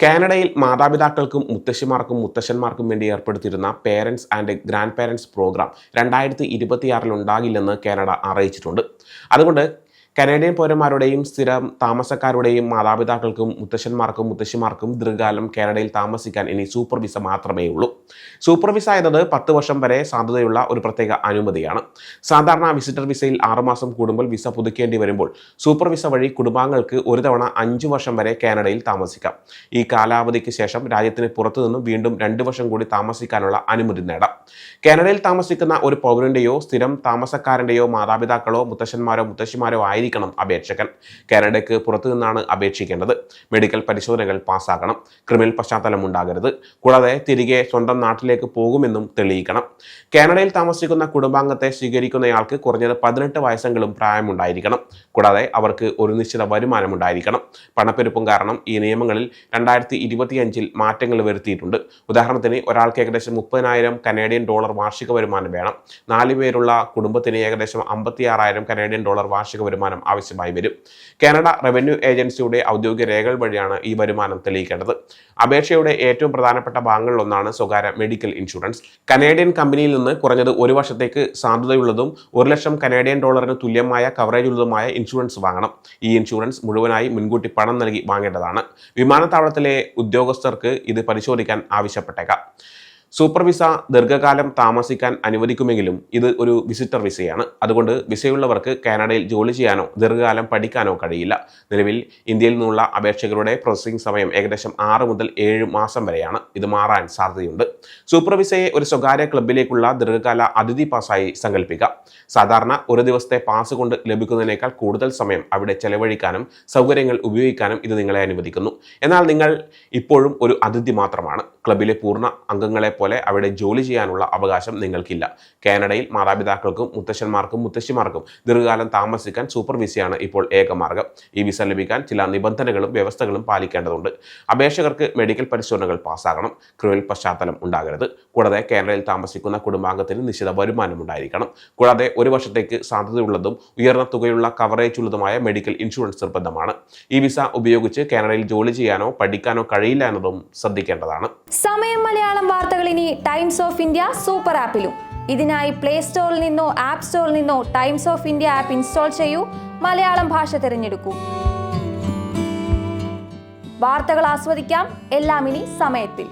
കാനഡയിൽ മാതാപിതാക്കൾക്കും മുത്തശ്ശിമാർക്കും മുത്തശ്ശന്മാർക്കും വേണ്ടി ഏർപ്പെടുത്തിയിരുന്ന parents and grandparents program 2026 ഉണ്ടാകില്ലെന്ന് കാനഡ അറിയിച്ചിട്ടുണ്ട്. അതുകൊണ്ട് കനേഡിയൻ പൗരന്മാരുടെയും സ്ഥിരം താമസക്കാരുടെയും മാതാപിതാക്കൾക്കും മുത്തശ്ശന്മാർക്കും മുത്തശ്ശിമാർക്കും ദീർഘകാലം കാനഡയിൽ താമസിക്കാൻ ഇനി സൂപ്പർ വിസ മാത്രമേ ഉള്ളൂ. സൂപ്പർ വിസ എന്നത് 10 വർഷം വരെ സാധ്യതയുള്ള ഒരു പ്രത്യേക അനുമതിയാണ്. സാധാരണ വിസിറ്റർ വിസയിൽ 6 മാസം കൂടുമ്പോൾ വിസ പുതുക്കേണ്ടി വരുമ്പോൾ സൂപ്പർ വിസ വഴി കുടുംബാംഗങ്ങൾക്ക് ഒരു തവണ 5 വർഷം വരെ കാനഡയിൽ താമസിക്കാം. ഈ കാലാവധിക്ക് ശേഷം രാജ്യത്തിന് പുറത്തുനിന്നും വീണ്ടും 2 വർഷം കൂടി താമസിക്കാനുള്ള അനുമതി നേടാം. കാനഡയിൽ താമസിക്കുന്ന ഒരു പൗരന്റെയോ സ്ഥിരം താമസക്കാരന്റെയോ മാതാപിതാക്കളോ മുത്തശ്ശന്മാരോ മുത്തശ്ശിമാരോ ആയിരിക്കണം അപേക്ഷകൻ. കാനഡയ്ക്ക് പുറത്തു നിന്നാണ് അപേക്ഷിക്കേണ്ടത്. മെഡിക്കൽ പരിശോധനകൾ പാസ്സാകണം. ക്രിമിനൽ പശ്ചാത്തലം ഉണ്ടാകരുത്. കൂടാതെ തിരികെ സ്വന്തം നാട്ടിലേക്ക് പോകുമെന്നും തെളിയിക്കണം. കാനഡയിൽ താമസിക്കുന്ന കുടുംബാംഗത്തെ സ്വീകരിക്കുന്നയാൾക്ക് കുറഞ്ഞത് 18 വയസ്സെങ്കിലും പ്രായമുണ്ടായിരിക്കണം. കൂടാതെ അവർക്ക് ഒരു നിശ്ചിത വരുമാനം ഉണ്ടായിരിക്കണം. പണപ്പെരുപ്പം കാരണം ഈ നിയമങ്ങളിൽ 2025 മാറ്റങ്ങൾ വരുത്തിയിട്ടുണ്ട്. ഉദാഹരണത്തിന് ഒരാൾക്ക് ഏകദേശം 30,000 കനേഡിയൻ ഡോളർ വാർഷിക വരുമാനം വേണം. 4 പേരുള്ള കുടുംബത്തിന് ഏകദേശം 56,000 കനേഡിയൻ ഡോളർ വാർഷിക വരുമാനം ആവശ്യമായി വരും. കാനഡ റവന്യൂ ഏജൻസിയുടെ ഔദ്യോഗിക രേഖകൾ വഴിയാണ് ഈ വരുമാനം തെളിയിക്കേണ്ടത്. അപേക്ഷയുടെ ഏറ്റവും പ്രധാനപ്പെട്ട ഭാഗങ്ങളിലൊന്നാണ് സ്വകാര്യ മെഡിക്കൽ ഇൻഷുറൻസ്. കനേഡിയൻ കമ്പനിയിൽ നിന്ന് കുറഞ്ഞത് 1 വർഷത്തേക്ക് സാധുതയുള്ളതും 1 ലക്ഷം കനേഡിയൻ ഡോളറിന് തുല്യമായ കവറേജ് ഉള്ളതുമായ ഇൻഷുറൻസ് വാങ്ങണം. ഈ ഇൻഷുറൻസ് മുഴുവനായി മുൻകൂട്ടി പണം നൽകി വാങ്ങേണ്ടതാണ്. വിമാനത്താവളത്തിലെ ഉദ്യോഗസ്ഥർക്ക് ഇത് പരിശോധിക്കാൻ ആവശ്യപ്പെട്ടേക്കാം. സൂപ്പർ വിസ ദീർഘകാലം താമസിക്കാൻ അനുവദിക്കുമെങ്കിലും ഇത് ഒരു വിസിറ്റർ വിസയാണ്. അതുകൊണ്ട് വിസയുള്ളവർക്ക് കാനഡയിൽ ജോലി ചെയ്യാനോ ദീർഘകാലം പഠിക്കാനോ കഴിയില്ല. നിലവിൽ ഇന്ത്യയിൽ നിന്നുള്ള അപേക്ഷകരുടെ പ്രോസസ്സിംഗ് സമയം ഏകദേശം 6 മുതൽ 7 മാസം വരെയാണ്. ഇത് മാറാൻ സാധ്യതയുണ്ട്. സൂപ്പർ വിസയെ ഒരു സ്വകാര്യ ക്ലബിലേക്കുള്ള ദീർഘകാല അതിഥി പാസ്സായി സങ്കല്പിക്കാം. സാധാരണ ഒരു ദിവസത്തെ പാസ് കൊണ്ട് ലഭിക്കുന്നതിനേക്കാൾ കൂടുതൽ സമയം അവിടെ ചെലവഴിക്കാനും സൗകര്യങ്ങൾ ഉപയോഗിക്കാനും ഇത് നിങ്ങളെ അനുവദിക്കുന്നു. എന്നാൽ നിങ്ങൾ ഇപ്പോഴും ഒരു അതിഥി മാത്രമാണ്. ക്ലബിലെ പൂർണ്ണ അംഗങ്ങളെ പോലെ അവിടെ ജോലി ചെയ്യാനുള്ള അവകാശം നിങ്ങൾക്കില്ല. കാനഡയിൽ മാതാപിതാക്കൾക്കും മുത്തശ്ശന്മാർക്കും മുത്തശ്ശിമാർക്കും ദീർഘകാലം താമസിക്കാൻ സൂപ്പർ വിസയാണ് ഇപ്പോൾ ഏക മാർഗം. ഈ വിസ ലഭിക്കാൻ ചില നിബന്ധനകളും വ്യവസ്ഥകളും പാലിക്കേണ്ടതുണ്ട്. അപേക്ഷകർക്ക് മെഡിക്കൽ പരിശോധനകൾ പാസ്സാകണം. ക്രിമിനൽ പശ്ചാത്തലം ഉണ്ടാകരുത്. കൂടാതെ കാനഡയിൽ താമസിക്കുന്ന കുടുംബാംഗത്തിന് നിശ്ചിത വരുമാനം ഉണ്ടായിരിക്കണം. കൂടാതെ 1 വർഷത്തേക്ക് സാധ്യതയുള്ളതും ഉയർന്ന തുകയുള്ള കവറേജ് ഉള്ളതുമായ മെഡിക്കൽ ഇൻഷുറൻസ് നിർബന്ധമാണ്. ഈ വിസ ഉപയോഗിച്ച് കാനഡയിൽ ജോലി ചെയ്യാനോ പഠിക്കാനോ കഴിയില്ല എന്നതും ശ്രദ്ധിക്കേണ്ടതാണ്. സമയം മലയാളം വാർത്തകൾ ഇനി ടൈംസ് ഓഫ് ഇന്ത്യ സൂപ്പർ ആപ്പിലും. ഇതിനായി പ്ലേ സ്റ്റോറിൽ നിന്നോ ആപ്പ് സ്റ്റോറിൽ നിന്നോ times of India app install ചെയ്യൂ. മലയാളം ഭാഷ തിരഞ്ഞെടുക്കൂ. വാർത്തകൾ ആസ്വദിക്കാം. എല്ലാം ഇനി സമയത്തിൽ.